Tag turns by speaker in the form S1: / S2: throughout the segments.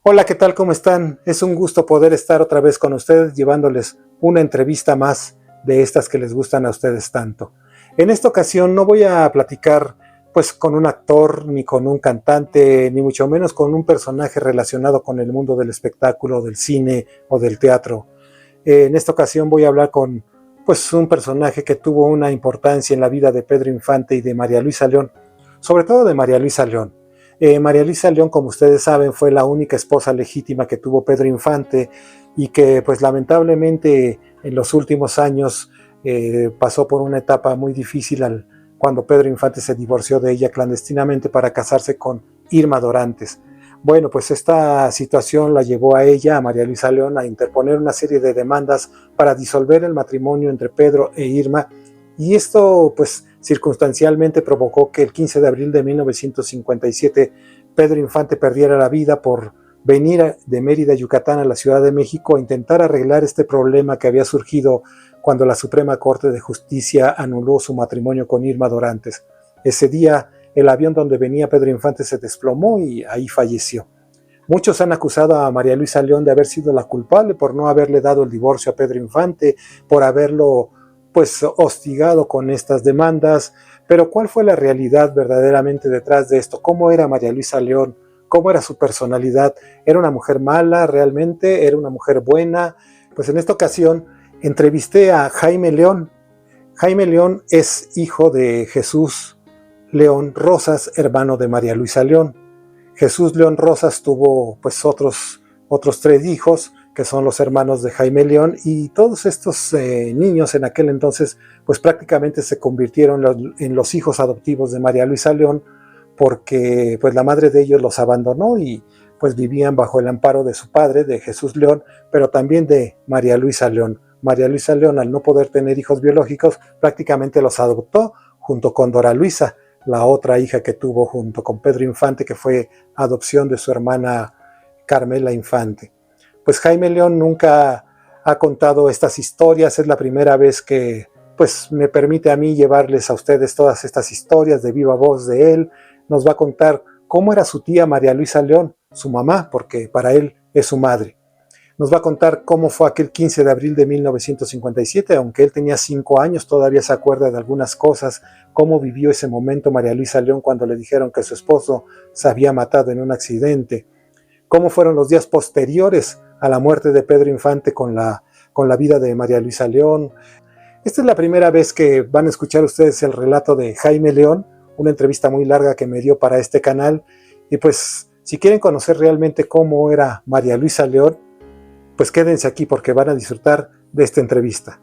S1: Hola, ¿qué tal? ¿Cómo están? Es un gusto poder estar otra vez con ustedes llevándoles una entrevista más de estas que les gustan a ustedes tanto. En esta ocasión no voy a platicar pues con un actor, ni con un cantante, ni mucho menos con un personaje relacionado con el mundo del espectáculo, del cine o del teatro. En esta ocasión voy a hablar con pues un personaje que tuvo una importancia en la vida de Pedro Infante y de María Luisa León, sobre todo de María Luisa León. María Luisa León, como ustedes saben, fue la única esposa legítima que tuvo Pedro Infante y que pues lamentablemente en los últimos años pasó por una etapa muy difícil cuando Pedro Infante se divorció de ella clandestinamente para casarse con Irma Dorantes. Bueno, pues esta situación la llevó a ella, a María Luisa León, a interponer una serie de demandas para disolver el matrimonio entre Pedro e Irma, y esto pues circunstancialmente provocó que el 15 de abril de 1957 Pedro Infante perdiera la vida por venir de Mérida, Yucatán, a la Ciudad de México a intentar arreglar este problema que había surgido cuando la Suprema Corte de Justicia anuló su matrimonio con Irma Dorantes. Ese día el avión donde venía Pedro Infante se desplomó y ahí falleció. Muchos han acusado a María Luisa León de haber sido la culpable por no haberle dado el divorcio a Pedro Infante, por haberlo pues hostigado con estas demandas, pero ¿cuál fue la realidad verdaderamente detrás de esto? ¿Cómo era María Luisa León? ¿Cómo era su personalidad? ¿Era una mujer mala realmente? ¿Era una mujer buena? Pues en esta ocasión entrevisté a Jaime León. Jaime León es hijo de Jesús León Rosas, hermano de María Luisa León. Jesús León Rosas tuvo pues otros 3 hijos, que son los hermanos de Jaime León, y todos estos niños en aquel entonces pues prácticamente se convirtieron en los hijos adoptivos de María Luisa León, porque pues la madre de ellos los abandonó y pues vivían bajo el amparo de su padre, de Jesús León, pero también de María Luisa León. María Luisa León, al no poder tener hijos biológicos, prácticamente los adoptó junto con Dora Luisa, la otra hija que tuvo junto con Pedro Infante, que fue adopción de su hermana Carmela Infante. Pues Jaime León nunca ha contado estas historias, es la primera vez que pues me permite a mí llevarles a ustedes todas estas historias de viva voz de él. Nos va a contar cómo era su tía María Luisa León, su mamá, porque para él es su madre. Nos va a contar cómo fue aquel 15 de abril de 1957, aunque él tenía 5 años, todavía se acuerda de algunas cosas, cómo vivió ese momento María Luisa León cuando le dijeron que su esposo se había matado en un accidente, cómo fueron los días posteriores a la muerte de Pedro Infante con la vida de María Luisa León. Esta es la primera vez que van a escuchar ustedes el relato de Jaime León, una entrevista muy larga que me dio para este canal, y pues si quieren conocer realmente cómo era María Luisa León, pues quédense aquí porque van a disfrutar de esta entrevista.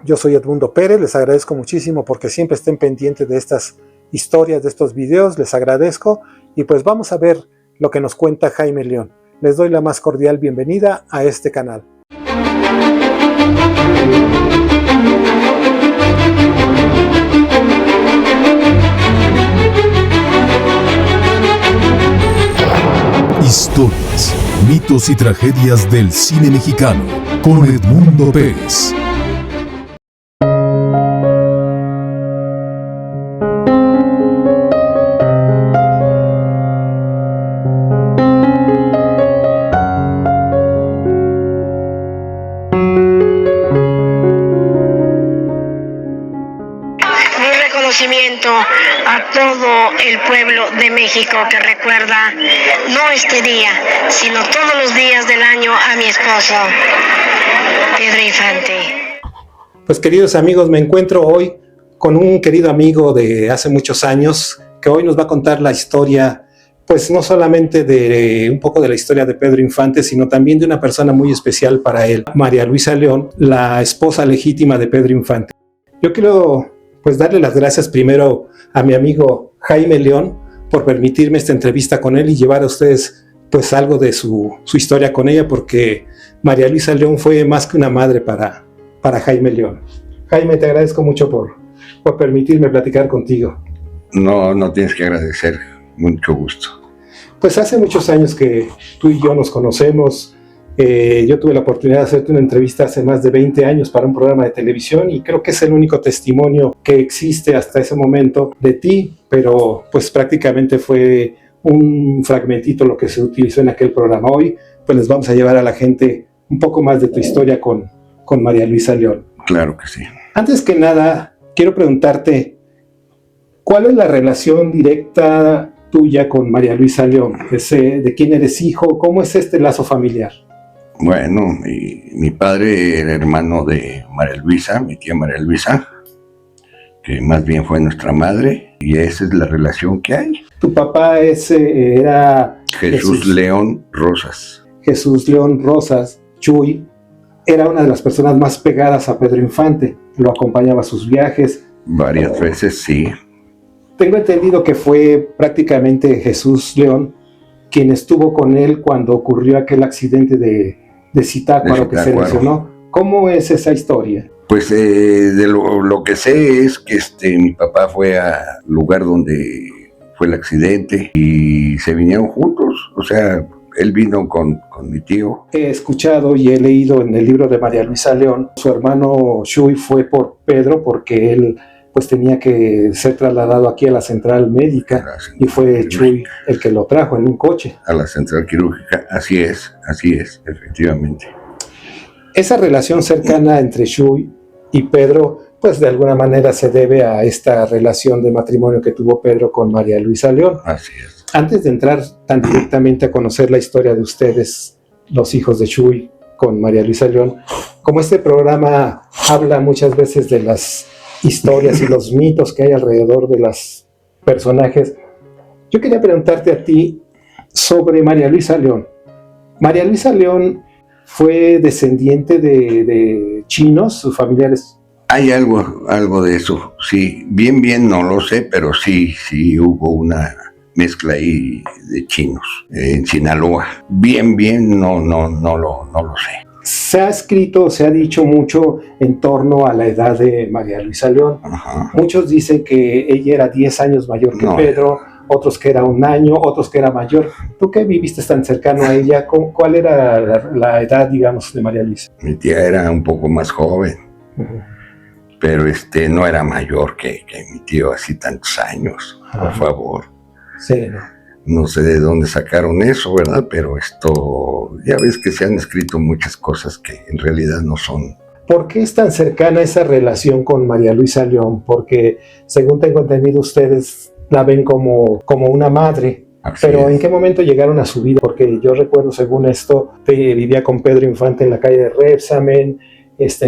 S1: Yo soy Edmundo Pérez, les agradezco muchísimo porque siempre estén pendientes de estas historias, de estos videos, les agradezco, y pues vamos a ver lo que nos cuenta Jaime León. Les doy la más cordial bienvenida a este canal.
S2: Historias, mitos y tragedias del cine mexicano con Edmundo Pérez.
S3: A todo el pueblo de México que recuerda no este día, sino todos los días del año a mi esposo, Pedro Infante.
S1: Pues queridos amigos, me encuentro hoy con un querido amigo de hace muchos años que hoy nos va a contar la historia, pues no solamente de un poco de la historia de Pedro Infante, sino también de una persona muy especial para él, María Luisa León, la esposa legítima de Pedro Infante. Yo quiero pues darle las gracias primero a mi amigo Jaime León por permitirme esta entrevista con él y llevar a ustedes pues algo de su historia con ella, porque María Luisa León fue más que una madre para Jaime León. Jaime, te agradezco mucho por permitirme platicar contigo.
S4: No tienes que agradecer, mucho gusto.
S1: Pues hace muchos años que tú y yo nos conocemos. Yo tuve la oportunidad de hacerte una entrevista hace más de 20 años para un programa de televisión y creo que es el único testimonio que existe hasta ese momento de ti, pero pues prácticamente fue un fragmentito lo que se utilizó en aquel programa. Hoy pues les vamos a llevar a la gente un poco más de tu historia con María Luisa León.
S4: Claro que sí.
S1: Antes que nada, quiero preguntarte, ¿cuál es la relación directa tuya con María Luisa León? ¿De quién eres hijo? ¿Cómo es este lazo familiar?
S4: Bueno, mi padre era hermano de María Luisa, mi tía María Luisa, que más bien fue nuestra madre, y esa es la relación que hay.
S1: Tu papá era
S4: Jesús León Rosas.
S1: Jesús León Rosas, Chuy, era una de las personas más pegadas a Pedro Infante, lo acompañaba a sus viajes.
S4: Varias veces, sí.
S1: Tengo entendido que fue prácticamente Jesús León quien estuvo con él cuando ocurrió aquel accidente de Zitácuaro que se lesionó. ¿Cómo es esa historia?
S4: Pues de lo que sé es que mi papá fue al lugar donde fue el accidente y se vinieron juntos, o sea, él vino con mi tío.
S1: He escuchado y he leído en el libro de María Luisa León, su hermano Chuy fue por Pedro porque él pues tenía que ser trasladado aquí a la central médica y fue Chuy el que lo trajo en un coche.
S4: A la central quirúrgica, así es, efectivamente.
S1: Esa relación cercana entre Chuy y Pedro, pues de alguna manera se debe a esta relación de matrimonio que tuvo Pedro con María Luisa León.
S4: Así es.
S1: Antes de entrar tan directamente a conocer la historia de ustedes, los hijos de Chuy con María Luisa León, como este programa habla muchas veces de las historias y los mitos que hay alrededor de los personajes, yo quería preguntarte a ti sobre María Luisa León. María Luisa León fue descendiente de chinos, sus familiares.
S4: Hay algo de eso, sí, bien no lo sé, pero sí hubo una mezcla ahí de chinos en Sinaloa. Bien no lo sé.
S1: Se ha escrito, se ha dicho mucho en torno a la edad de María Luisa León.
S4: Ajá.
S1: Muchos dicen que ella era 10 años mayor que Pedro, otros que era un año, otros que era mayor. ¿Tú qué viviste tan cercano a ella? ¿Cuál era la edad, digamos, de María Luisa?
S4: Mi tía era un poco más joven, pero no era mayor que mi tío, así tantos años, por favor.
S1: Sí,
S4: No sé de dónde sacaron eso, ¿verdad? Pero ya ves que se han escrito muchas cosas que en realidad no son.
S1: ¿Por qué es tan cercana esa relación con María Luisa León? Porque, según tengo entendido, ustedes la ven como una madre.
S4: Así
S1: pero
S4: es.
S1: ¿en qué momento llegaron a su vida? Porque yo recuerdo, según esto, vivía con Pedro Infante en la calle de Rebsamen,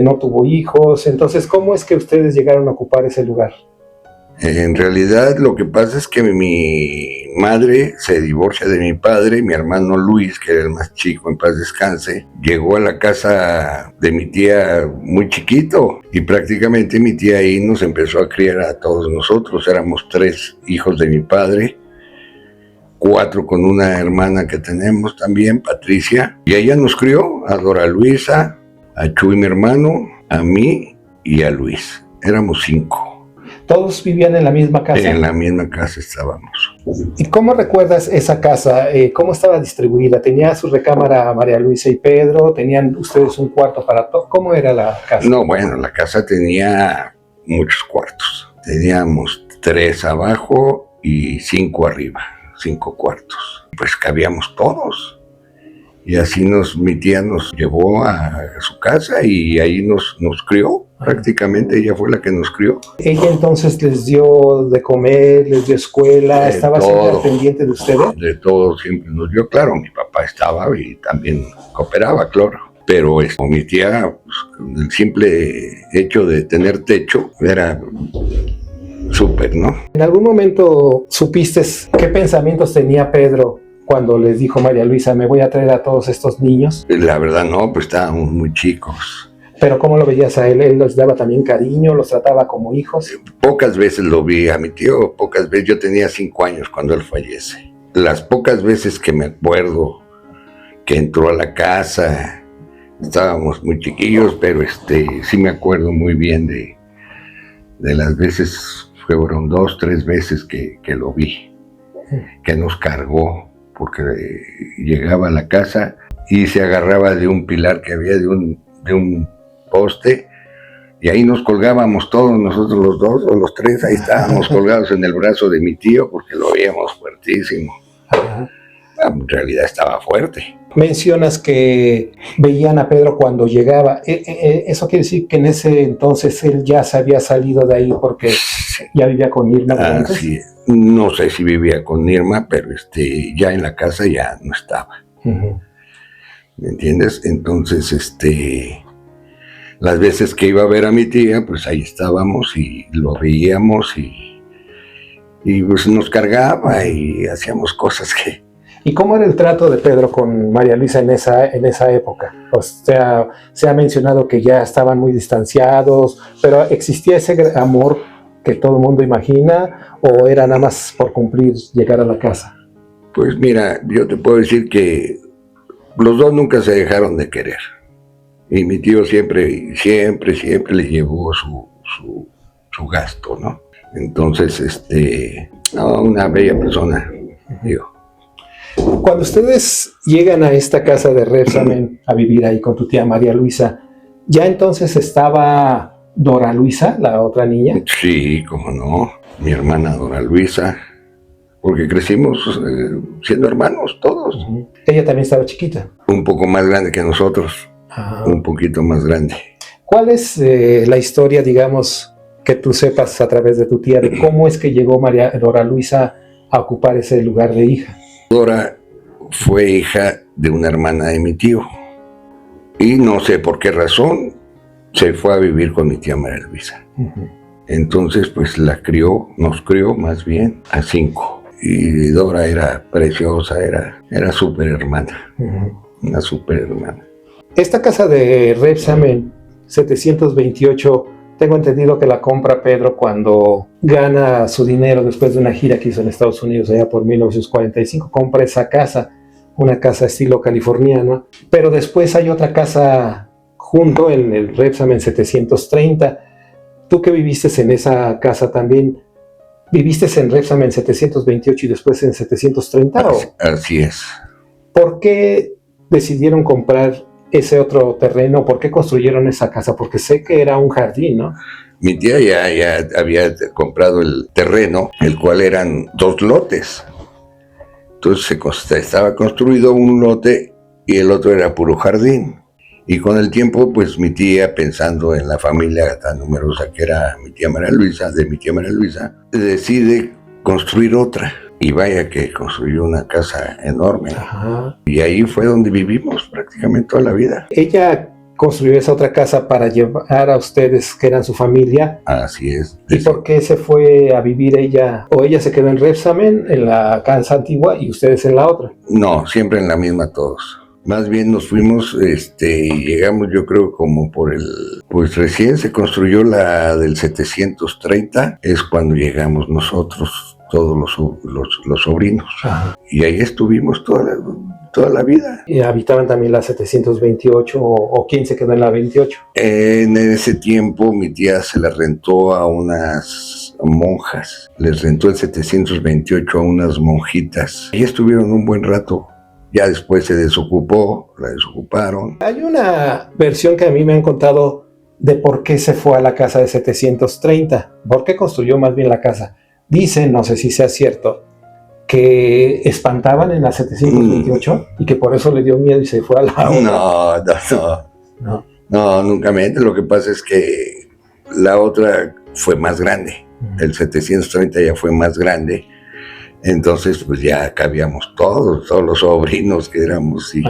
S1: no tuvo hijos. Entonces, ¿cómo es que ustedes llegaron a ocupar ese lugar?
S4: En realidad lo que pasa es que mi madre se divorcia de mi padre, mi hermano Luis, que era el más chico, en paz descanse, llegó a la casa de mi tía muy chiquito y prácticamente mi tía ahí nos empezó a criar a todos nosotros. Éramos 3 hijos de mi padre, 4 con una hermana que tenemos también, Patricia, y ella nos crió a Dora Luisa, a Chuy mi hermano, a mí y a Luis. Éramos 5.
S1: ¿Todos vivían en la misma casa?
S4: En la misma casa estábamos.
S1: ¿Y cómo recuerdas esa casa? ¿Cómo estaba distribuida? ¿Tenía su recámara María Luisa y Pedro? ¿Tenían ustedes un cuarto para todos? ¿Cómo era la casa?
S4: No, bueno, la casa tenía muchos cuartos. Teníamos 3 abajo y 5 arriba, 5 cuartos. Pues cabíamos todos. Y así mi tía nos llevó a su casa y ahí nos crió. Prácticamente ella fue la que nos crió.
S1: ¿Ella entonces les dio de comer, les dio escuela? ¿Estaba siempre al pendiente de ustedes?
S4: De todo siempre nos dio, claro. Mi papá estaba y también cooperaba, claro. Pero mi tía, pues, el simple hecho de tener techo era súper, ¿no?
S1: ¿En algún momento supiste qué pensamientos tenía Pedro cuando les dijo María Luisa, me voy a traer a todos estos niños?
S4: La verdad no, pues estábamos muy chicos.
S1: ¿Pero cómo lo veías a él? ¿Él les daba también cariño? ¿Los trataba como hijos?
S4: Pocas veces lo vi a mi tío, pocas veces. Yo tenía 5 años cuando él fallece. Las pocas veces que me acuerdo que entró a la casa, estábamos muy chiquillos, pero sí me acuerdo muy bien de las veces, fueron 2, 3 veces que lo vi, que nos cargó, porque llegaba a la casa y se agarraba de un pilar que había de un poste, y ahí nos colgábamos todos, nosotros los 2 o los 3, ahí estábamos colgados en el brazo de mi tío porque lo veíamos fuertísimo. En realidad estaba fuerte.
S1: Mencionas que veían a Pedro cuando llegaba. Eso quiere decir que en ese entonces él ya se había salido de ahí porque ya vivía con Irma.
S4: Así, no sé si vivía con Irma, pero ya en la casa ya no estaba.
S1: Uh-huh.
S4: ¿Me entiendes? Entonces, las veces que iba a ver a mi tía, pues ahí estábamos y lo veíamos y pues nos cargaba y hacíamos cosas que...
S1: ¿Y cómo era el trato de Pedro con María Luisa en esa época? O sea, se ha mencionado que ya estaban muy distanciados, pero ¿existía ese amor que todo el mundo imagina o era nada más por cumplir llegar a la casa?
S4: Pues mira, yo te puedo decir que los dos nunca se dejaron de querer. Y mi tío siempre le llevó su gasto, ¿no? Entonces, una bella persona, digo.
S1: Cuando ustedes llegan a esta casa de Rebsamen a vivir ahí con tu tía María Luisa, ¿ya entonces estaba Dora Luisa, la otra niña?
S4: Sí, cómo no, mi hermana Dora Luisa, porque crecimos siendo hermanos todos.
S1: Uh-huh. Ella también estaba chiquita.
S4: Un poco más grande que nosotros, un poquito más grande.
S1: ¿Cuál es la historia, digamos, que tú sepas a través de tu tía, de cómo es que llegó Dora Luisa a ocupar ese lugar de hija?
S4: Dora fue hija de una hermana de mi tío y no sé por qué razón se fue a vivir con mi tía María Luisa. Uh-huh. Entonces pues nos crió más bien a 5 y Dora era preciosa, era súper hermana, uh-huh. Una súper hermana.
S1: Esta casa de Rebsamen 728, tengo entendido que la compra Pedro cuando gana su dinero después de una gira que hizo en Estados Unidos allá por 1945. Compra esa casa, una casa estilo californiano, pero después hay otra casa junto en el Rebsamen 730. Tú que viviste en esa casa también, ¿viviste en Rebsamen 728 y después en 730?
S4: Así es.
S1: ¿Por qué decidieron comprar ese otro terreno? ¿Por qué construyeron esa casa? Porque sé que era un jardín, ¿no?
S4: Mi tía ya había comprado el terreno, el cual eran 2 lotes. Entonces estaba construido un lote y el otro era puro jardín. Y con el tiempo, pues mi tía, pensando en la familia tan numerosa que era mi tía María Luisa, decide construir otra. Y vaya que construyó una casa enorme. Ajá. Y ahí fue donde vivimos prácticamente toda la vida.
S1: Ella construyó esa otra casa para llevar a ustedes, que eran su familia.
S4: Así es.
S1: ¿Y por qué se fue a vivir ella? ¿O ella se quedó en Rebsamen, en la casa antigua, y ustedes en la otra?
S4: No, siempre en la misma todos. Más bien nos fuimos, y llegamos yo creo como pues recién se construyó la del 730, es cuando llegamos nosotros, todos los sobrinos. Ajá. Y ahí estuvimos toda la vida.
S1: ¿Y habitaban también la 728 o quién se quedó en la 28?
S4: En ese tiempo mi tía se la rentó a unas monjas, les rentó el 728 a unas monjitas. Ahí estuvieron un buen rato. Ya después se la desocuparon.
S1: Hay una versión que a mí me han contado de por qué se fue a la casa de 730, por qué construyó más bien la casa. Dicen, no sé si sea cierto, que espantaban en la 728 y que por eso le dio miedo y se fue a la otra.
S4: No, nunca mente. Lo que pasa es que la otra fue más grande. El 730 ya fue más grande. Entonces, pues ya cabíamos todos los sobrinos que éramos y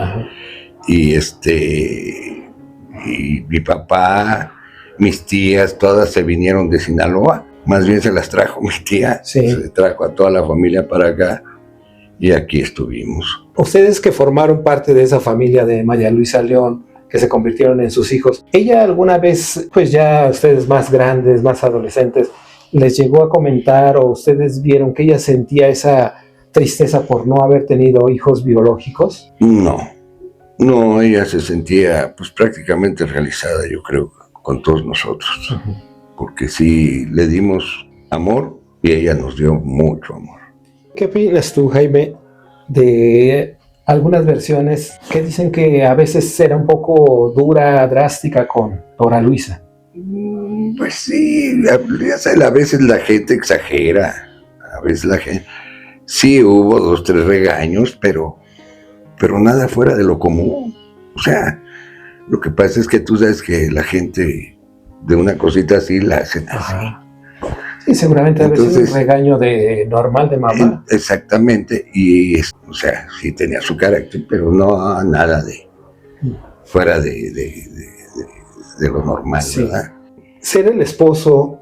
S4: mi papá, mis tías, todas se vinieron de Sinaloa. Más bien se las trajo mi tía, sí. Se trajo a toda la familia para acá y aquí estuvimos.
S1: Ustedes que formaron parte de esa familia de María Luisa León, que se convirtieron en sus hijos, ¿ella alguna vez, pues ya ustedes más grandes, más adolescentes, les llegó a comentar o ustedes vieron que ella sentía esa tristeza por no haber tenido hijos biológicos?
S4: No, ella se sentía pues prácticamente realizada, yo creo, con todos nosotros. Uh-huh. Porque sí le dimos amor y ella nos dio mucho amor.
S1: ¿Qué opinas tú, Jaime, de algunas versiones que dicen que a veces era un poco dura, drástica con Dora Luisa?
S4: Pues sí, a veces la gente exagera, a veces la gente... Sí hubo 2, 3 regaños, pero pero nada fuera de lo común. O sea, lo que pasa es que tú sabes que la gente de una cosita así la hacen así.
S1: Sí, seguramente debe ser un regaño normal de mamá.
S4: Exactamente, y o sea, sí tenía su carácter, pero no nada de fuera de lo normal, sí. ¿Verdad?
S1: Ser el esposo,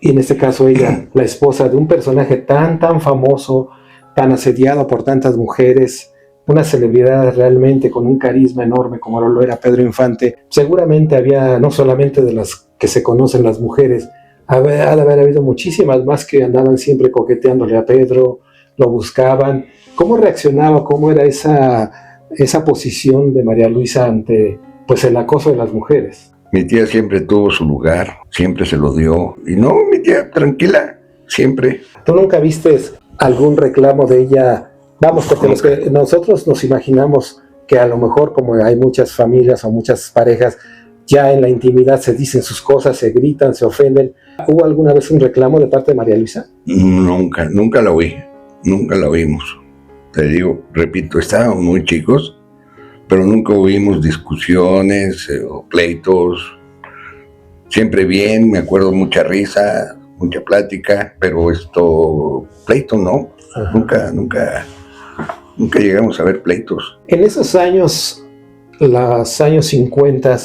S1: y en este caso ella, la esposa de un personaje tan famoso, tan asediado por tantas mujeres, una celebridad realmente con un carisma enorme como lo era Pedro Infante, seguramente había, no solamente de las que se conocen las mujeres, ha de haber habido muchísimas más que andaban siempre coqueteándole a Pedro, lo buscaban. ¿Cómo reaccionaba? ¿Cómo era esa posición de María Luisa ante pues el acoso de las mujeres?
S4: Mi tía siempre tuvo su lugar, siempre se lo dio. Y no, mi tía, tranquila, siempre.
S1: ¿Tú nunca viste algún reclamo de ella? Vamos, porque los que nosotros nos imaginamos que a lo mejor, como hay muchas familias o muchas parejas, ya en la intimidad se dicen sus cosas, se gritan, se ofenden. ¿Hubo alguna vez un reclamo de parte de María Luisa?
S4: Nunca la oí, nunca la oímos. Te digo, repito, estábamos muy chicos, pero nunca oímos discusiones o pleitos. Siempre bien, me acuerdo, mucha risa, mucha plática, pero pleito no. Nunca llegamos a ver pleitos.
S1: En esos años, los años 50,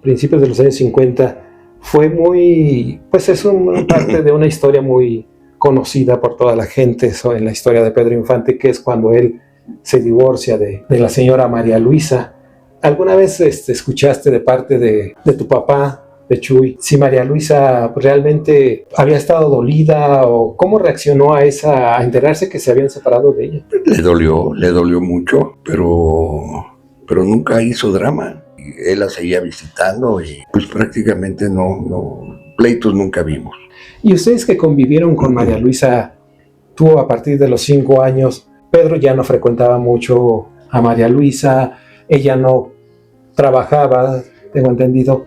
S1: principios de los años 50, fue muy, pues es parte de una historia muy conocida por toda la gente, en la historia de Pedro Infante, que es cuando él se divorcia de la señora María Luisa. ¿Alguna vez escuchaste de parte de tu papá, de Chuy, si María Luisa realmente había estado dolida o cómo reaccionó a enterarse que se habían separado de ella?
S4: Le dolió mucho, pero nunca hizo drama. Él la seguía visitando y pues prácticamente pleitos nunca vimos.
S1: ¿Y ustedes que convivieron con María Luisa, tú a partir de los 5 años, Pedro ya no frecuentaba mucho a María Luisa, ella no trabajaba, tengo entendido?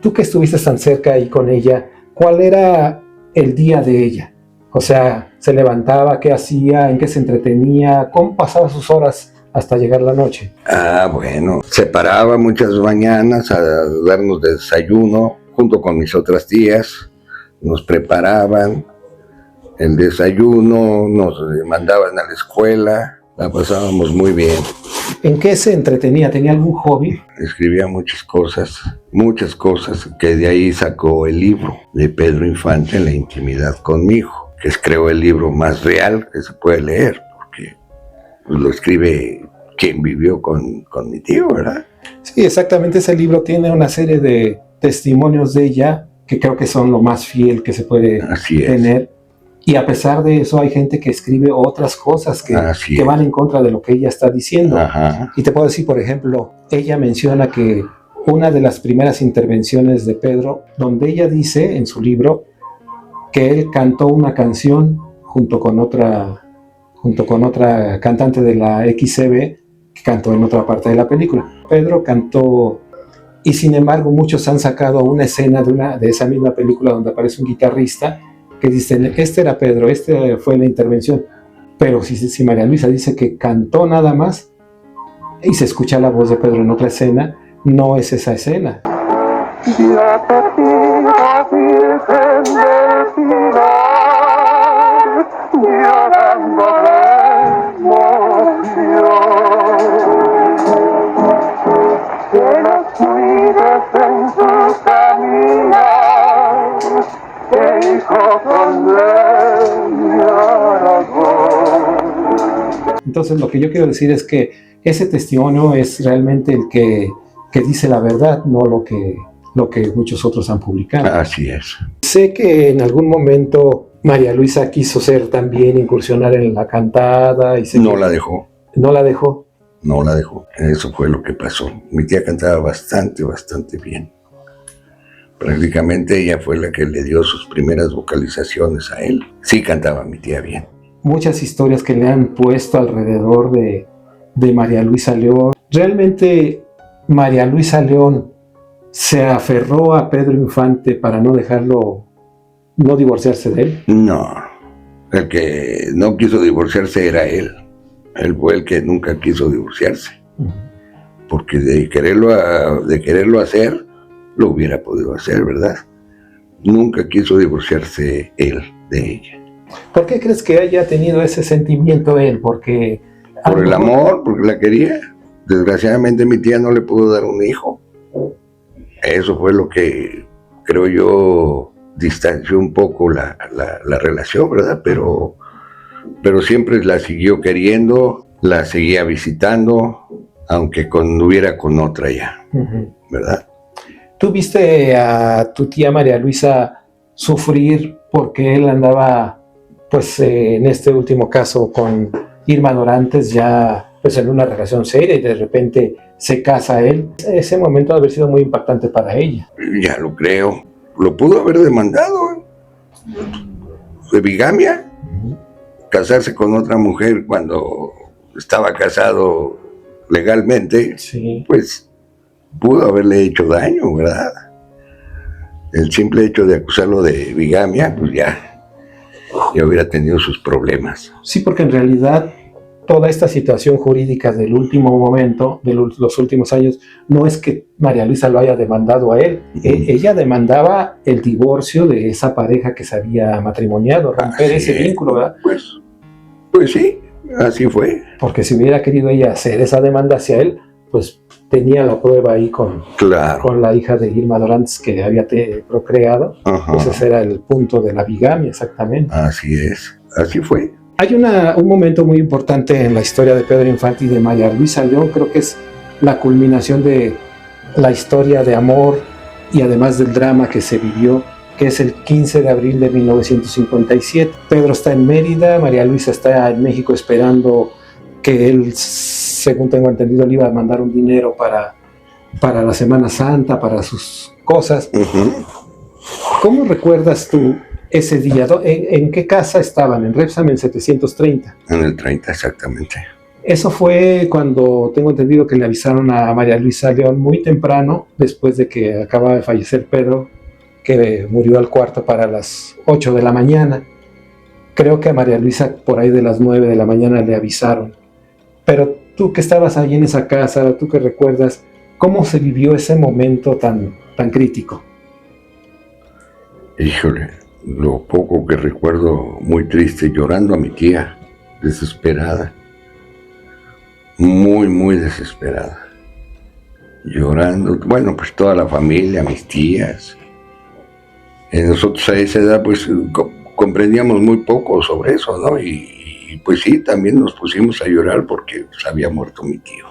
S1: Tú que estuviste tan cerca ahí con ella, ¿cuál era el día de ella? O sea, ¿se levantaba? ¿Qué hacía? ¿En qué se entretenía? ¿Cómo pasaba sus horas hasta llegar la noche?
S4: Bueno, se paraba muchas mañanas a darnos desayuno junto con mis otras tías. Nos preparaban el desayuno, nos mandaban a la escuela, la pasábamos muy bien.
S1: ¿En qué se entretenía? ¿Tenía algún hobby?
S4: Escribía muchas cosas, que de ahí sacó el libro de Pedro Infante, La intimidad conmigo, que es creo el libro más real que se puede leer, porque pues, lo escribe quien vivió con mi tío, ¿verdad?
S1: Sí, exactamente, ese libro tiene una serie de testimonios de ella, que creo que son lo más fiel que se puede tener. Y a pesar de eso hay gente que escribe otras cosas que van en contra de lo que ella está diciendo.
S4: Ajá.
S1: Y te puedo decir, por ejemplo, ella menciona que una de las primeras intervenciones de Pedro, donde ella dice en su libro que él cantó una canción junto con otra cantante de la XCB que cantó en otra parte de la película. Pedro cantó, y sin embargo muchos han sacado una escena de esa misma película donde aparece un guitarrista que dicen, este era Pedro, fue la intervención. Pero si María Luisa dice que cantó nada más y se escucha la voz de Pedro en otra escena, no es esa escena. Entonces lo que yo quiero decir es que ese testimonio es realmente el que dice la verdad, no lo que muchos otros han publicado.
S4: Así es.
S1: Sé que en algún momento María Luisa quiso también incursionar en la cantada.
S4: No la dejó.
S1: ¿No la dejó?
S4: No la dejó. Eso fue lo que pasó. Mi tía cantaba bastante bien. Prácticamente ella fue la que le dio sus primeras vocalizaciones a él. Sí cantaba mi tía bien.
S1: Muchas historias que le han puesto alrededor de María Luisa León. ¿Realmente María Luisa León se aferró a Pedro Infante para no divorciarse de él?
S4: No, el que no quiso divorciarse era él. Él fue el que nunca quiso divorciarse, porque de quererlo hacer, lo hubiera podido hacer, ¿verdad? Nunca quiso divorciarse él de ella.
S1: ¿Por qué crees que haya tenido ese sentimiento él? Porque
S4: por el amor, porque la quería. Desgraciadamente mi tía no le pudo dar un hijo. Eso fue lo que, creo yo, distanció un poco la relación, ¿verdad? Pero siempre la siguió queriendo, la seguía visitando, aunque hubiera con otra ya, ¿verdad?
S1: ¿Tú viste a tu tía María Luisa sufrir porque él andaba, pues en este último caso, con Irma Dorantes, ya pues en una relación seria, y de repente se casa él? Ese momento debe haber sido muy impactante para ella.
S4: Ya lo creo. Lo pudo haber demandado de bigamia, casarse con otra mujer cuando estaba casado legalmente,
S1: Sí.
S4: Pues pudo haberle hecho daño, ¿verdad? El simple hecho de acusarlo de bigamia, pues ya hubiera tenido sus problemas.
S1: Sí, porque en realidad toda esta situación jurídica del último momento, de los últimos años, no es que María Luisa lo haya demandado a él. Ella demandaba el divorcio de esa pareja que se había matrimoniado, romper ese vínculo, ¿verdad?
S4: Pues sí, así fue.
S1: Porque si hubiera querido ella hacer esa demanda hacia él, pues tenía la prueba ahí con la hija de Irma Dorantes que había procreado.
S4: Ajá.
S1: Pues ese era el punto de la bigamia, exactamente.
S4: Así es, así fue.
S1: Hay un momento muy importante en la historia de Pedro Infante y de María Luisa León. Creo que es la culminación de la historia de amor y además del drama que se vivió, que es el 15 de abril de 1957. Pedro está en Mérida, María Luisa está en México esperando que él, según tengo entendido, le iba a mandar un dinero para la Semana Santa, para sus cosas. ¿Cómo recuerdas tú ese día? ¿En qué casa estaban? En Repsamen 730.
S4: En el 30, exactamente.
S1: Eso fue cuando tengo entendido que le avisaron a María Luisa León muy temprano, después de que acababa de fallecer Pedro, que murió al cuarto para las 8 de la mañana. Creo que a María Luisa por ahí de las 9 de la mañana le avisaron. Pero tú que estabas ahí en esa casa, tú que recuerdas, ¿cómo se vivió ese momento tan crítico?
S4: Híjole, lo poco que recuerdo, muy triste, llorando a mi tía, desesperada, muy, muy desesperada, llorando, bueno, pues toda la familia, mis tías. Nosotros a esa edad pues comprendíamos muy poco sobre eso, ¿no? Y pues sí, también nos pusimos a llorar porque pues, había muerto mi tío.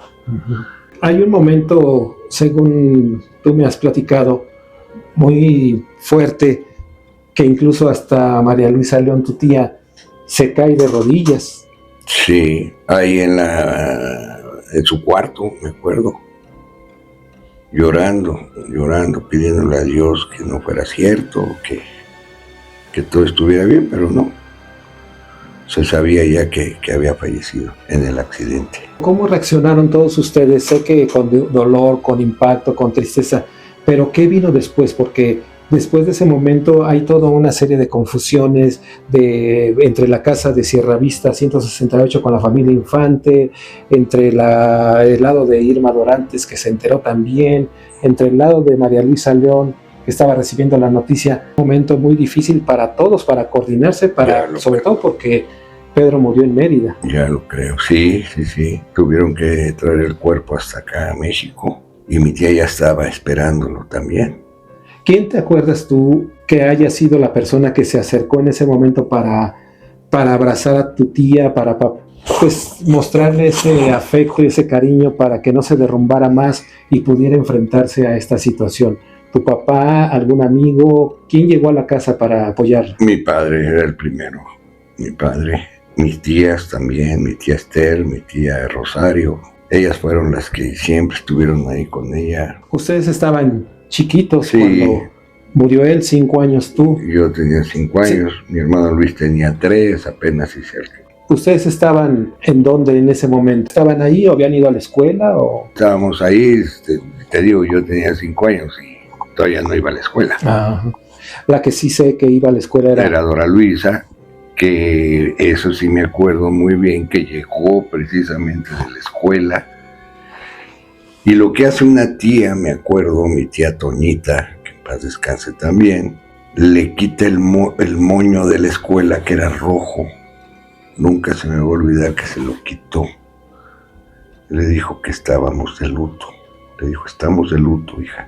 S1: Hay un momento, según tú me has platicado, muy fuerte, que incluso hasta María Luisa León, tu tía, se cae de rodillas.
S4: Sí, ahí en su cuarto, me acuerdo, llorando, pidiéndole a Dios que no fuera cierto, que todo estuviera bien, pero no. Se sabía ya que había fallecido en el accidente.
S1: ¿Cómo reaccionaron todos ustedes? Sé que con dolor, con impacto, con tristeza, pero ¿qué vino después? Porque después de ese momento hay toda una serie de confusiones entre la casa de Sierra Vista 168 con la familia Infante, entre el lado de Irma Dorantes, que se enteró también, entre el lado de María Luisa León, que estaba recibiendo la noticia. Un momento muy difícil para todos, para coordinarse, sobre todo porque Pedro murió en Mérida.
S4: Ya lo creo, sí. Tuvieron que traer el cuerpo hasta acá a México y mi tía ya estaba esperándolo también.
S1: ¿Quién te acuerdas tú que haya sido la persona que se acercó en ese momento para abrazar a tu tía, para pues mostrarle ese afecto y ese cariño para que no se derrumbara más y pudiera enfrentarse a esta situación? ¿Tu papá, algún amigo? ¿Quién llegó a la casa para apoyarla?
S4: Mi padre era el primero, mi padre. Mis tías también, mi tía Esther, mi tía Rosario. Ellas fueron las que siempre estuvieron ahí con ella.
S1: Ustedes estaban chiquitos
S4: sí.
S1: Cuando murió él, 5 años tú.
S4: Yo tenía 5 años, sí. Mi hermano Luis tenía 3, apenas y cerca.
S1: ¿Ustedes estaban en dónde en ese momento? ¿Estaban ahí o habían ido a la escuela? O...
S4: Estábamos ahí, te digo, yo tenía 5 años y todavía no iba a la escuela.
S1: La que sí sé que iba a la escuela era
S4: Dora Luisa que eso sí me acuerdo muy bien, que llegó precisamente de la escuela. Y lo que hace una tía, me acuerdo, mi tía Toñita, que en paz descanse también, le quita el moño de la escuela, que era rojo. Nunca se me va a olvidar que se lo quitó. Le dijo que estábamos de luto. Le dijo, estamos de luto, hija.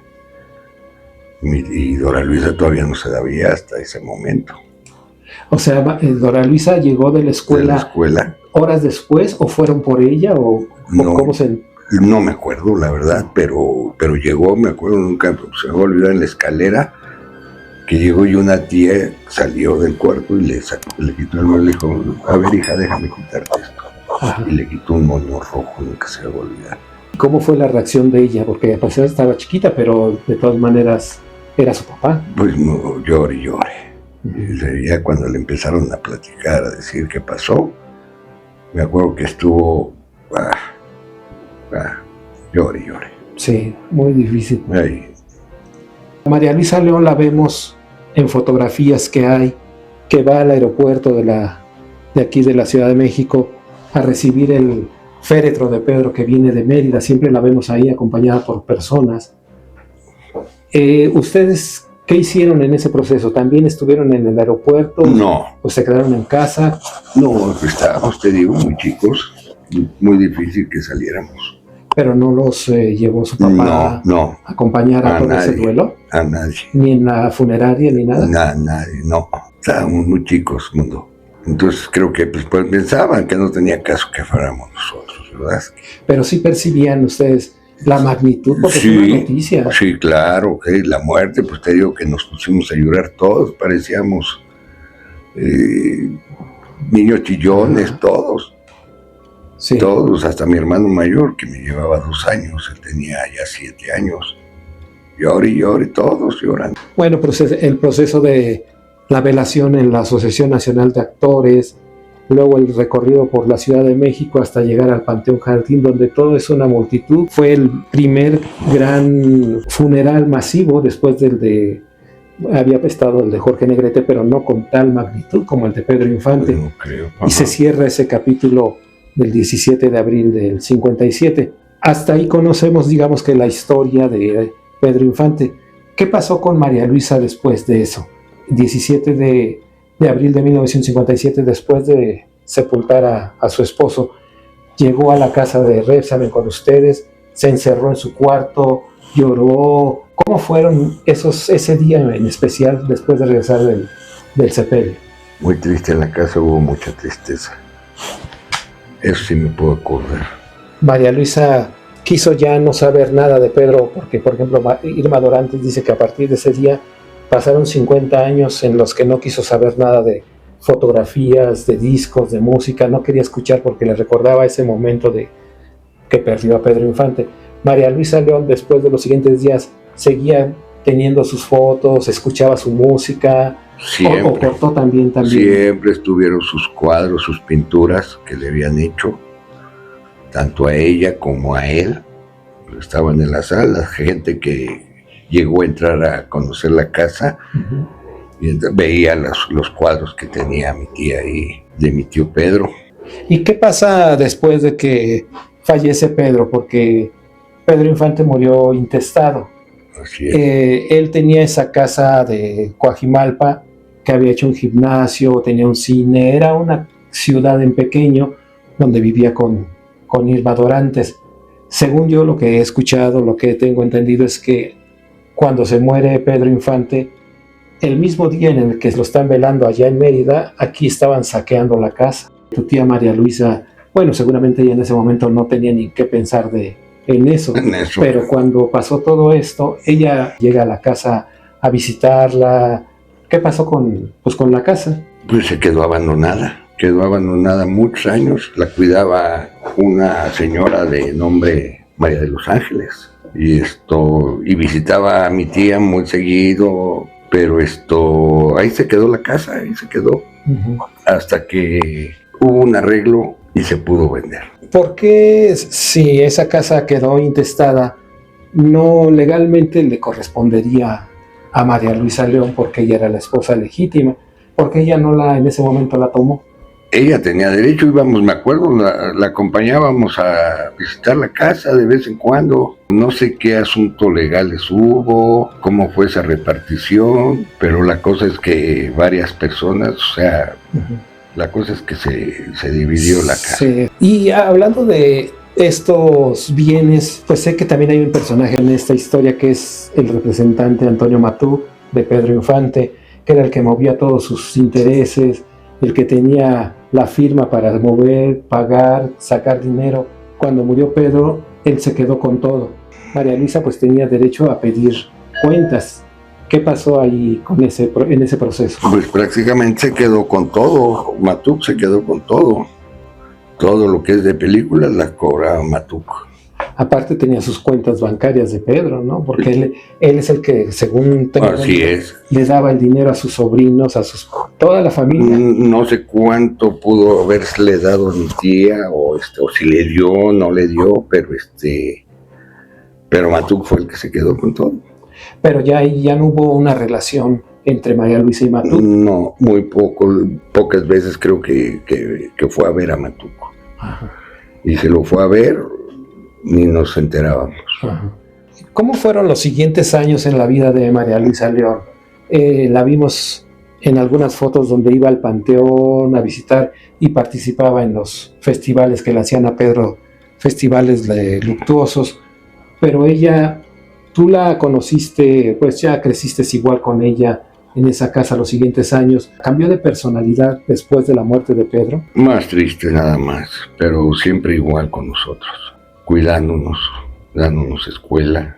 S4: Y Dora Luisa todavía no se sabía hasta ese momento.
S1: O sea, Dora Luisa llegó de la escuela horas después, o fueron por ella, o
S4: no,
S1: cómo se...
S4: No me acuerdo, la verdad, pero llegó, me acuerdo, nunca se me olvidó en la escalera, que llegó y una tía salió del cuarto y le quitó el moño, le dijo, a ver, hija, déjame quitarte esto. Ajá. Y le quitó un moño rojo, nunca se me va a olvidar.
S1: ¿Cómo fue la reacción de ella? Porque a pesar estaba chiquita, pero de todas maneras era su papá.
S4: Pues no, llore y llore. Y ya cuando le empezaron a platicar, a decir qué pasó, me acuerdo que estuvo llore y llore.
S1: Sí, muy difícil.
S4: Ahí.
S1: María Luisa León la vemos en fotografías que hay, que va al aeropuerto de aquí de la Ciudad de México a recibir el féretro de Pedro que viene de Mérida. Siempre la vemos ahí acompañada por personas. ¿Ustedes qué hicieron en ese proceso? ¿También estuvieron en el aeropuerto?
S4: No.
S1: ¿O se quedaron en casa?
S4: No, estábamos, te digo, muy chicos, muy difícil que saliéramos.
S1: ¿Pero no los llevó su papá
S4: a
S1: acompañar a todo ese duelo?
S4: A nadie.
S1: ¿Ni en la funeraria ni nada?
S4: Nadie, no. Estábamos muy chicos, mundo. Entonces creo que pues pensaban que no tenía caso que fuéramos nosotros, ¿verdad?
S1: Pero sí percibían ustedes la magnitud, porque
S4: sí,
S1: es una noticia.
S4: Sí, claro, que la muerte, pues te digo que nos pusimos a llorar todos, parecíamos niños chillones, todos. Sí. Todos, hasta mi hermano mayor, que me llevaba 2 años, él tenía ya 7 años. Llore y llore, todos lloran.
S1: Bueno, pues el proceso de la velación en la Asociación Nacional de Actores, luego el recorrido por la Ciudad de México hasta llegar al Panteón Jardín, donde todo es una multitud. Fue el primer gran funeral masivo después del de... Había estado el de Jorge Negrete, pero no con tal magnitud como el de Pedro Infante.
S4: No creo.
S1: Y se cierra ese capítulo del 17 de abril del 57. Hasta ahí conocemos, digamos, que la historia de Pedro Infante. ¿Qué pasó con María Luisa después de eso? 17 de abril de 1957, después de sepultar a su esposo, llegó a la casa de Repsamen con ustedes, se encerró en su cuarto, lloró. ¿Cómo fueron ese día en especial después de regresar del sepelio?
S4: Muy triste en la casa, hubo mucha tristeza. Eso sí me puedo acordar.
S1: María Luisa quiso ya no saber nada de Pedro, porque, por ejemplo, Irma Dorantes dice que a partir de ese día pasaron 50 años en los que no quiso saber nada de fotografías, de discos, de música. No quería escuchar porque le recordaba ese momento de que perdió a Pedro Infante. María Luisa León, después de los siguientes días, seguía teniendo sus fotos, escuchaba su música.
S4: Siempre,
S1: o cortó también.
S4: Siempre estuvieron sus cuadros, sus pinturas que le habían hecho, tanto a ella como a él. Estaban en la sala, gente que llegó a entrar a conocer la casa, y veía los cuadros que tenía mi tía ahí, de mi tío Pedro.
S1: ¿Y qué pasa después de que fallece Pedro? Porque Pedro Infante murió intestado.
S4: Así es.
S1: Él tenía esa casa de Coajimalpa, que había hecho un gimnasio, tenía un cine, era una ciudad en pequeño donde vivía con Irma Dorantes. Según yo lo que he escuchado, lo que tengo entendido es que cuando se muere Pedro Infante, el mismo día en el que lo están velando allá en Mérida, aquí estaban saqueando la casa. Tu tía María Luisa, bueno, seguramente ella en ese momento no tenía ni qué pensar en eso, pero cuando pasó todo esto, ella llega a la casa a visitarla. ¿Qué pasó con la casa?
S4: Pues se quedó abandonada muchos años. La cuidaba una señora de nombre María de los Ángeles, y visitaba a mi tía muy seguido, pero ahí se quedó la casa, ahí se quedó, hasta que hubo un arreglo y se pudo vender.
S1: ¿Por qué, si esa casa quedó intestada, no legalmente le correspondería a María Luisa León, porque ella era la esposa legítima? porque ella en ese momento la tomó.
S4: Ella tenía derecho, íbamos, me acuerdo, la acompañábamos a visitar la casa de vez en cuando. No sé qué asunto legales hubo, cómo fue esa repartición, pero la cosa es que varias personas, o sea, la cosa es que se dividió la casa.
S1: Sí. Y hablando de estos bienes, pues sé que también hay un personaje en esta historia que es el representante Antonio Matú de Pedro Infante, que era el que movía todos sus intereses, el que tenía la firma para mover, pagar, sacar dinero. Cuando murió Pedro, él se quedó con todo. María Luisa pues tenía derecho a pedir cuentas. ¿Qué pasó ahí en ese proceso?
S4: Pues prácticamente se quedó con todo, Matú se quedó con todo. Todo lo que es de películas la cobraba Matú.
S1: Aparte tenía sus cuentas bancarias de Pedro, ¿no? Porque él es el que, según tengo entendido, le daba el dinero a sus sobrinos, toda la familia.
S4: No sé cuánto pudo haberle dado a mi tía, o si le dio, no le dio, pero Matú fue el que se quedó con todo.
S1: Pero ya no hubo una relación entre María Luisa y Matú.
S4: No, muy pocas veces creo que fue a ver a Matú.
S1: Ajá.
S4: Y se lo fue a ver, ni nos enterábamos.
S1: Ajá. ¿Cómo fueron los siguientes años en la vida de María Luisa León? La vimos en algunas fotos donde iba al Panteón a visitar y participaba en los festivales que le hacían a Pedro, festivales luctuosos, pero ella, tú la conociste, pues ya creciste igual con ella en esa casa los siguientes años. ¿Cambió de personalidad después de la muerte de Pedro?
S4: Más triste nada más, pero siempre igual con nosotros, cuidándonos, dándonos escuela,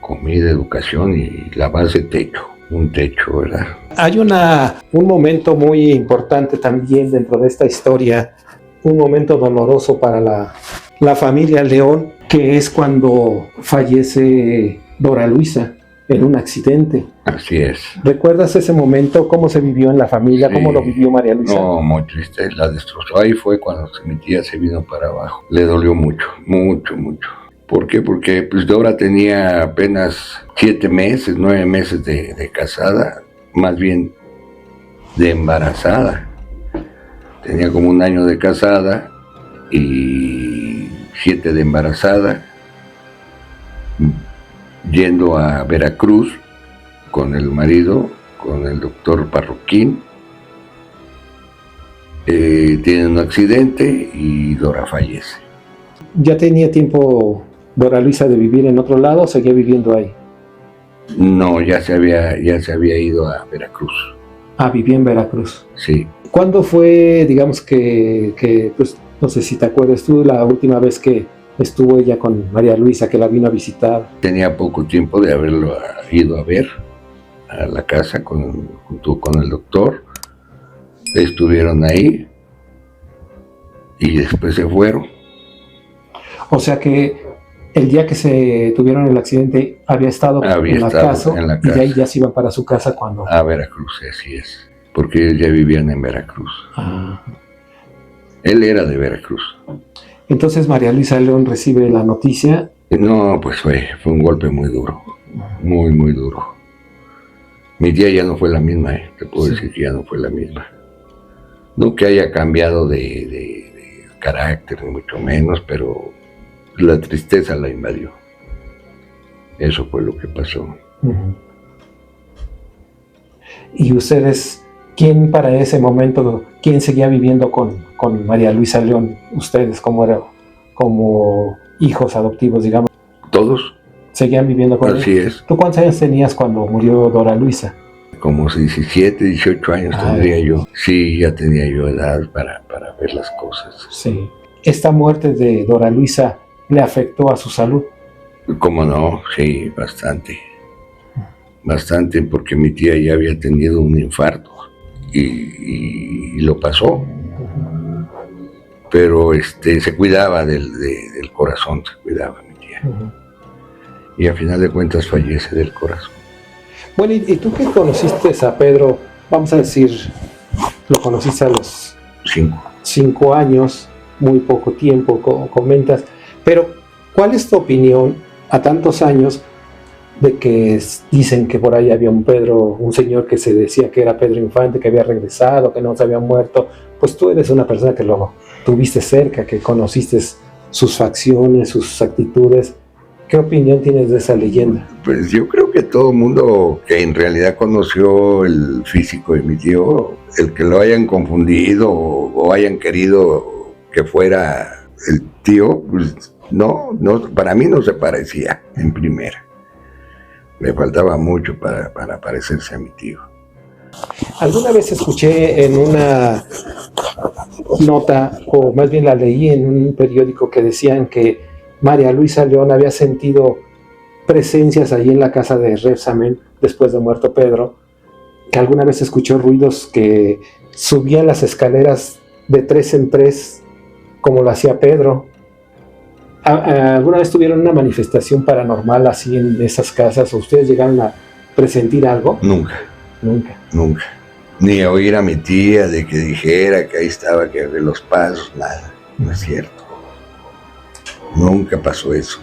S4: comida, educación y la base techo, un techo, ¿verdad?
S1: Hay un momento muy importante también dentro de esta historia, un momento doloroso para la familia León, que es cuando fallece Dora Luisa en un accidente.
S4: Así es.
S1: ¿Recuerdas ese momento? ¿Cómo se vivió en la familia?
S4: Sí.
S1: ¿Cómo lo vivió María Luisa?
S4: No, muy triste, la destrozó. Ahí fue cuando mi tía se vino para abajo. Le dolió mucho, mucho, mucho. ¿Por qué? Porque pues Dora tenía apenas 9 meses de casada, más bien de embarazada. Tenía como 1 año de casada y 7 de embarazada, yendo a Veracruz con el marido, con el doctor Parroquín. Tienen un accidente y Dora fallece.
S1: ¿Ya tenía tiempo Dora Luisa de vivir en otro lado o seguía viviendo ahí?
S4: No, ya se había ido a Veracruz.
S1: Ah, vivía en Veracruz.
S4: Sí.
S1: ¿Cuándo fue, digamos que pues, no sé si te acuerdas tú, la última vez que estuvo ella con María Luisa, que la vino a visitar?
S4: Tenía poco tiempo de haberlo ido a ver a la casa junto con el doctor. Estuvieron ahí y después se fueron.
S1: O sea que el día que se tuvieron el accidente había estado en la casa y de ahí ya se iban para su casa cuando...
S4: A Veracruz, así es, porque ya vivían en Veracruz.
S1: Ah.
S4: Él era de Veracruz.
S1: Entonces María Luisa León recibe la noticia.
S4: No, pues fue un golpe muy duro, muy, muy duro. Mi tía ya no fue la misma, te puedo decir que ya no fue la misma. No que haya cambiado de carácter, ni mucho menos, pero la tristeza la invadió. Eso fue lo que pasó.
S1: Uh-huh. ¿Y ustedes, quién para ese momento, quién seguía viviendo con María Luisa León? Ustedes, como hijos adoptivos, digamos.
S4: ¿Todos?
S1: ¿Seguían viviendo con
S4: Así
S1: ella?
S4: es.
S1: ¿Tú cuántos años tenías cuando murió Dora Luisa?
S4: Como 17, 18 años tendría yo. Sí, ya tenía yo edad para ver las cosas.
S1: Sí. ¿Esta muerte de Dora Luisa le afectó a su salud?
S4: ¿Cómo no? Sí, bastante. Bastante, porque mi tía ya había tenido un infarto y lo pasó. Pero se cuidaba del corazón, se cuidaba mi tía. Y a final de cuentas fallece del corazón.
S1: Bueno, ¿y tú que conociste a Pedro? Vamos a decir, lo conociste a los 5 años, muy poco tiempo, como comentas, pero ¿cuál es tu opinión a tantos años de que dicen que por ahí había un señor que se decía que era Pedro Infante, que había regresado, que no se había muerto. Pues tú eres una persona que lo tuviste cerca, que conociste sus facciones, sus actitudes. ¿Qué opinión tienes de esa leyenda?
S4: Pues yo creo que todo el mundo que en realidad conoció el físico de mi tío, el que lo hayan confundido o hayan querido que fuera el tío, pues no, para mí no se parecía en primera. Le faltaba mucho para parecerse a mi tío.
S1: Alguna vez escuché en una nota, o más bien la leí en un periódico, que decían que María Luisa León había sentido presencias allí en la casa de Rebsamen después de muerto Pedro, que alguna vez escuchó ruidos que subían las escaleras de 3 en 3 como lo hacía Pedro. ¿Alguna vez tuvieron una manifestación paranormal así en esas casas, o ustedes llegaron a presentir algo?
S4: Nunca. Ni a oír a mi tía de que dijera que ahí estaba, que de los pasos, nada, no es cierto. Nunca pasó eso.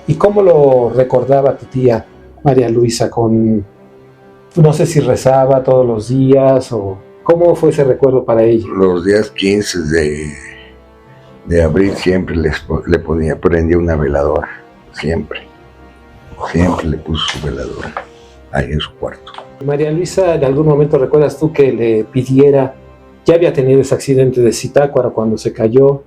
S1: ¿Y cómo lo recordaba tu tía María Luisa? No sé si rezaba todos los días, o cómo fue ese recuerdo para ella.
S4: Los días 15 de abril siempre prendía una veladora, siempre le puso su veladora ahí en su cuarto.
S1: María Luisa, ¿en algún momento recuerdas tú que le pidiera, ya había tenido ese accidente de Zitácuaro cuando se cayó,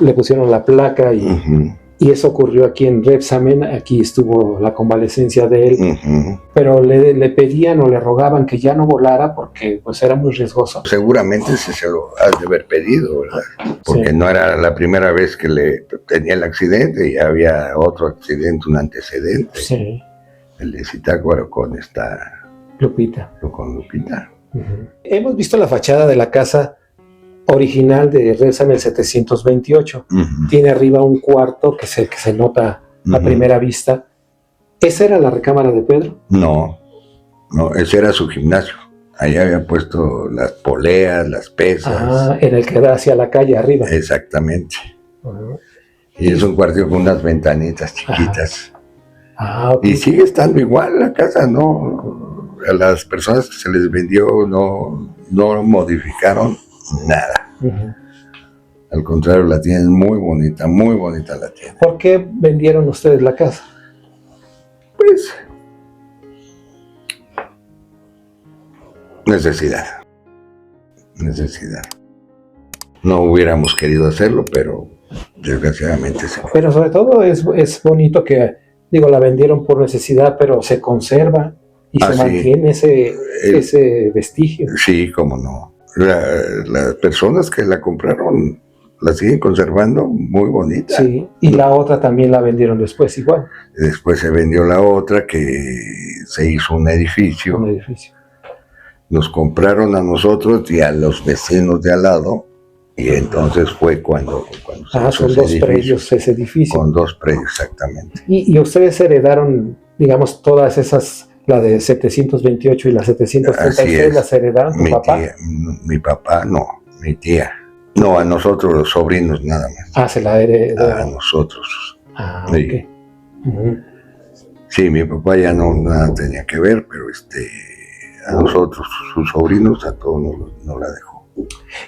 S1: le pusieron la placa y eso ocurrió aquí en Rebsamen, aquí estuvo la convalecencia de él, pero le pedían o le rogaban que ya no volara porque pues era muy riesgoso?
S4: Seguramente se lo has de haber pedido, ¿verdad? Porque no era la primera vez que tenía el accidente, y había otro accidente, un antecedente.
S1: Sí.
S4: El de Zitácuaro con
S1: Lupita.
S4: Con Lupita.
S1: Hemos visto la fachada de la casa original de Rebsamen 728. Tiene arriba un cuarto que se nota a primera vista. ¿Esa era la recámara de Pedro? No,
S4: ese era su gimnasio. Ahí había puesto las poleas, las pesas.
S1: En el que da hacia la calle arriba.
S4: Exactamente. Y es un cuarto con unas ventanitas chiquitas. Okay. Y sigue estando igual la casa, ¿no? A las personas que se les vendió no modificaron nada. Al contrario, la tienen muy bonita la tienen.
S1: ¿Por qué vendieron ustedes la casa?
S4: Pues necesidad. No hubiéramos querido hacerlo, pero desgraciadamente sí.
S1: Pero sobre todo es bonito que, la vendieron por necesidad, pero se conserva y se mantiene ese vestigio.
S4: Sí, cómo no. Las personas que la compraron la siguen conservando muy bonita.
S1: Sí, y la otra también la vendieron después igual.
S4: Después se vendió la otra, que se hizo un edificio. Nos compraron a nosotros y a los vecinos de al lado, y entonces fue cuando
S1: son 2 predios ese edificio.
S4: Con 2 predios, exactamente.
S1: Y ustedes heredaron, todas esas, la de 728 y la 736, ¿las heredaron tu papá?
S4: Mi papá no, mi tía. No, a nosotros los sobrinos nada más.
S1: Se la heredaron.
S4: A nosotros.
S1: Sí.
S4: Okay. Sí, mi papá ya nada tenía que ver, pero a nosotros, sus sobrinos, a todos nos la dejó.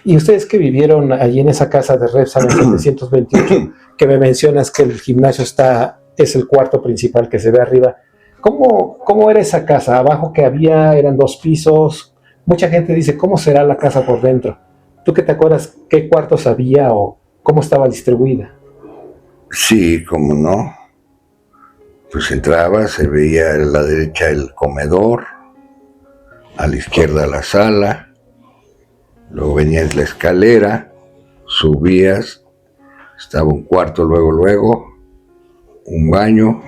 S1: Y ustedes que vivieron allí en esa casa de Rebsamen 728, que me mencionas que el gimnasio es el cuarto principal que se ve arriba, ¿cómo era esa casa? Abajo que había eran 2 pisos. Mucha gente dice, ¿cómo será la casa por dentro? ¿Tú qué te acuerdas qué cuartos había o cómo estaba distribuida?
S4: Sí, cómo no. Pues entraba, se veía a la derecha el comedor, a la izquierda la sala, luego venías la escalera, subías, estaba un cuarto luego, un baño,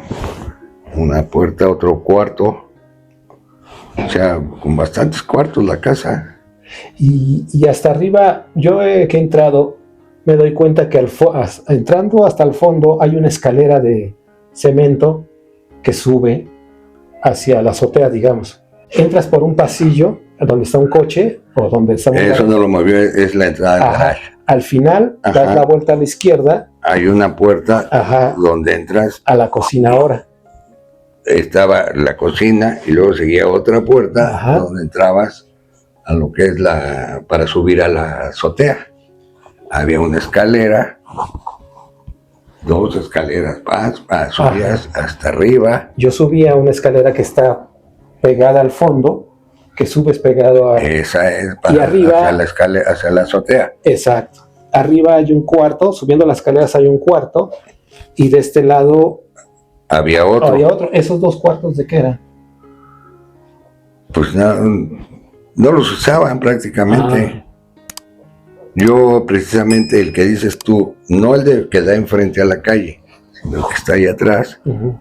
S4: una puerta, otro cuarto, o sea, con bastantes cuartos la casa.
S1: Y hasta arriba, yo que he entrado, me doy cuenta que entrando hasta el fondo hay una escalera de cemento que sube hacia la azotea, digamos. Entras por un pasillo donde está un coche o donde está
S4: Eso no lo movió, es la entrada del garaje.
S1: Al final, das la vuelta a la izquierda.
S4: Hay una puerta donde entras
S1: a la cocina ahora.
S4: estaba la cocina y luego seguía otra puerta.
S1: Ajá.
S4: Donde entrabas a lo que es para subir a la azotea. Había una escalera, 2 escaleras más, subías hasta arriba.
S1: Yo subía una escalera que está pegada al fondo, que subes pegado a...
S4: Esa es
S1: Y arriba...
S4: hacia la escalera, hacia la azotea.
S1: Exacto. Arriba hay un cuarto, subiendo las escaleras hay un cuarto, y de este lado
S4: Había otro.
S1: había otro. ¿Esos 2 cuartos de qué eran?
S4: Pues no los usaban prácticamente.
S1: Ah.
S4: Yo, precisamente, el que dices tú, no el de que da enfrente a la calle, sino el que está ahí atrás,
S1: Uh-huh.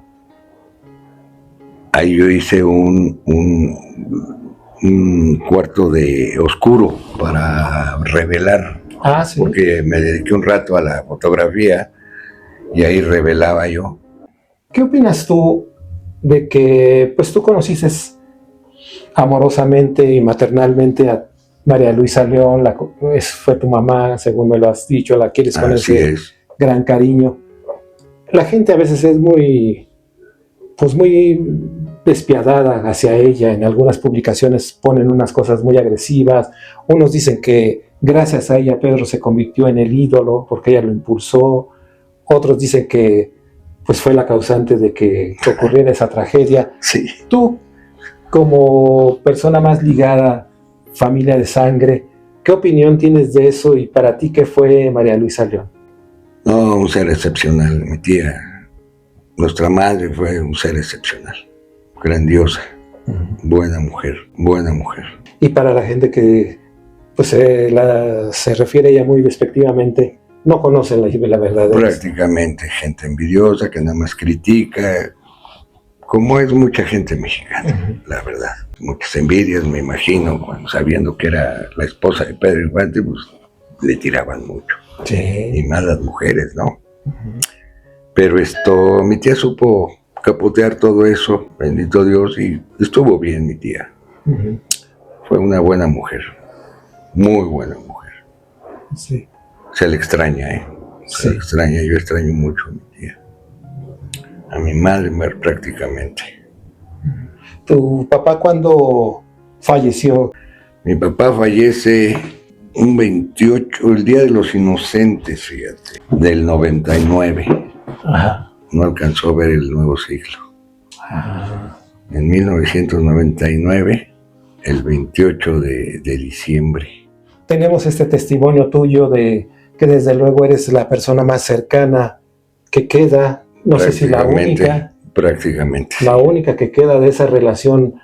S4: ahí yo hice un cuarto de oscuro para revelar,
S1: Ah, sí.
S4: porque me dediqué un rato a la fotografía y ahí revelaba yo.
S1: ¿Qué opinas tú de que, pues tú conociste amorosamente y maternalmente a María Luisa León, fue tu mamá, según me lo has dicho, la quieres con
S4: Así
S1: ese
S4: es.
S1: gran cariño? La gente a veces es muy despiadada hacia ella. En algunas publicaciones ponen unas cosas muy agresivas. Unos dicen que gracias a ella Pedro se convirtió en el ídolo porque ella lo impulsó. Otros dicen que pues fue la causante de que ocurriera esa tragedia.
S4: Sí.
S1: Tú, como persona más ligada, familia de sangre, ¿qué opinión tienes de eso? Y para ti, ¿qué fue María Luisa León?
S4: No, un ser excepcional, mi tía. Nuestra madre fue un ser excepcional, grandiosa, buena mujer, buena mujer.
S1: Y para la gente que pues, se refiere a ella muy despectivamente, no conoce la verdad de
S4: Prácticamente gente envidiosa que nada más critica, como es mucha gente mexicana, la verdad. Muchas envidias, me imagino, sabiendo que era la esposa de Pedro Infante, pues le tiraban mucho.
S1: Sí.
S4: Y más las mujeres, ¿no? Pero mi tía supo capotear todo eso, bendito Dios, y estuvo bien mi tía. Fue una buena mujer, muy buena mujer.
S1: Sí.
S4: Se le extraña, ¿eh? Se le extraña, yo extraño mucho a mi tía. A mi madre prácticamente.
S1: ¿Tu papá cuándo falleció?
S4: Mi papá fallece un 28, el Día de los Inocentes, fíjate, del 99.
S1: Ajá.
S4: No alcanzó a ver el nuevo siglo. En 1999, el 28 de diciembre.
S1: Tenemos este testimonio tuyo de que desde luego eres la persona más cercana que queda, no sé si la única.
S4: Prácticamente.
S1: La única que queda de esa relación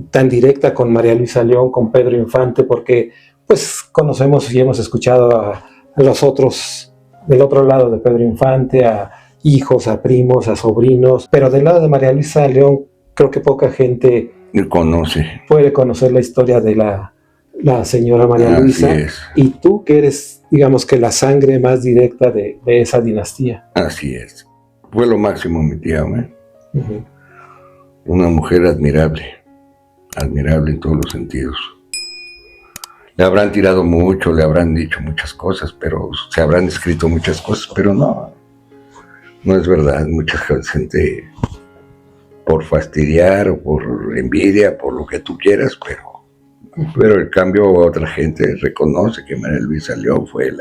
S1: tan directa con María Luisa León, con Pedro Infante, porque pues conocemos y hemos escuchado a los otros del otro lado de Pedro Infante, a hijos, a primos, a sobrinos, pero del lado de María Luisa León creo que poca gente puede conocer la historia de la señora María Luisa.
S4: Así es.
S1: Y tú que eres, digamos que la sangre más directa de esa dinastía.
S4: Así es. Fue lo máximo mi tía, ¿eh?
S1: Uh-huh.
S4: Una mujer admirable, admirable en todos los sentidos. Le habrán tirado mucho, le habrán dicho muchas cosas, pero se habrán escrito muchas cosas, pero no es verdad. Mucha gente por fastidiar o por envidia, por lo que tú quieras, pero el cambio otra gente reconoce que María Luisa León fue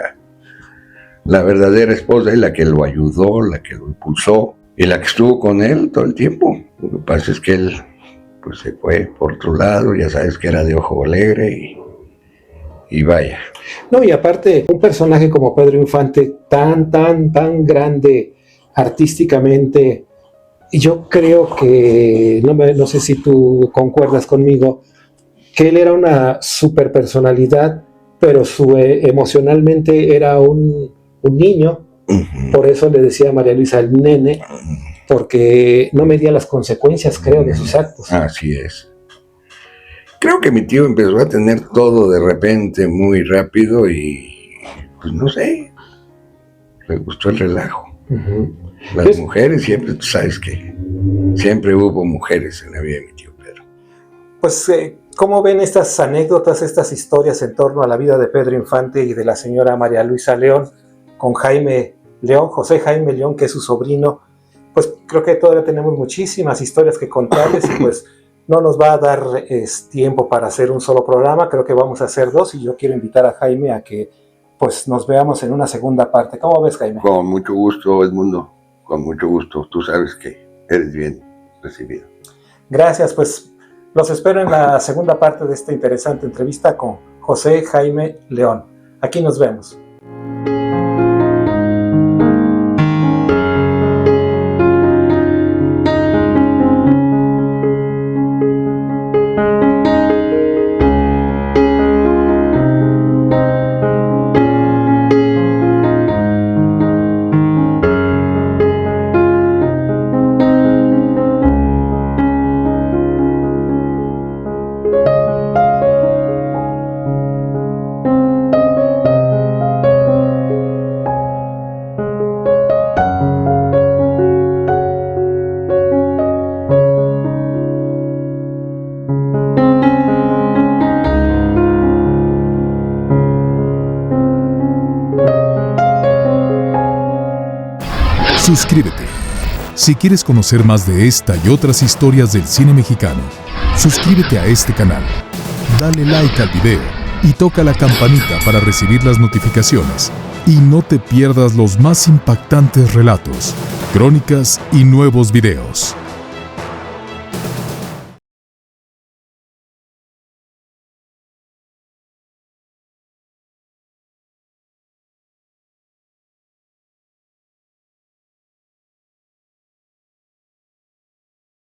S4: la verdadera esposa y la que lo ayudó, la que lo impulsó y la que estuvo con él todo el tiempo. Lo que pasa es que él pues se fue por otro lado, ya sabes que era de ojo alegre y vaya.
S1: No, y aparte, un personaje como Pedro Infante, tan grande artísticamente, y yo creo que, no sé si tú concuerdas conmigo, que él era una super personalidad, pero emocionalmente era un niño.
S4: Uh-huh.
S1: Por eso le decía a María Luisa el nene, porque no medía las consecuencias, creo, de sus actos.
S4: Así es. Creo que mi tío empezó a tener todo de repente muy rápido y, pues no sé, le gustó el relajo.
S1: Uh-huh.
S4: Las mujeres siempre, tú sabes que siempre hubo mujeres en la vida de mi tío Pedro.
S1: Pues, ¿cómo ven estas anécdotas, estas historias en torno a la vida de Pedro Infante y de la señora María Luisa León, con Jaime León, José Jaime León, que es su sobrino? pues creo que todavía tenemos muchísimas historias que contarles y pues no nos va a dar tiempo para hacer un solo programa, creo que vamos a hacer 2 y yo quiero invitar a Jaime a que pues nos veamos en una segunda parte. ¿Cómo ves, Jaime?
S4: Con mucho gusto, Edmundo, con mucho gusto. Tú sabes que eres bien recibido.
S1: Gracias, pues los espero en la segunda parte de esta interesante entrevista con José Jaime León. Aquí nos vemos.
S2: Suscríbete. Si quieres conocer más de esta y otras historias del cine mexicano, suscríbete a este canal, dale like al video y toca la campanita para recibir las notificaciones y no te pierdas los más impactantes relatos, crónicas y nuevos videos.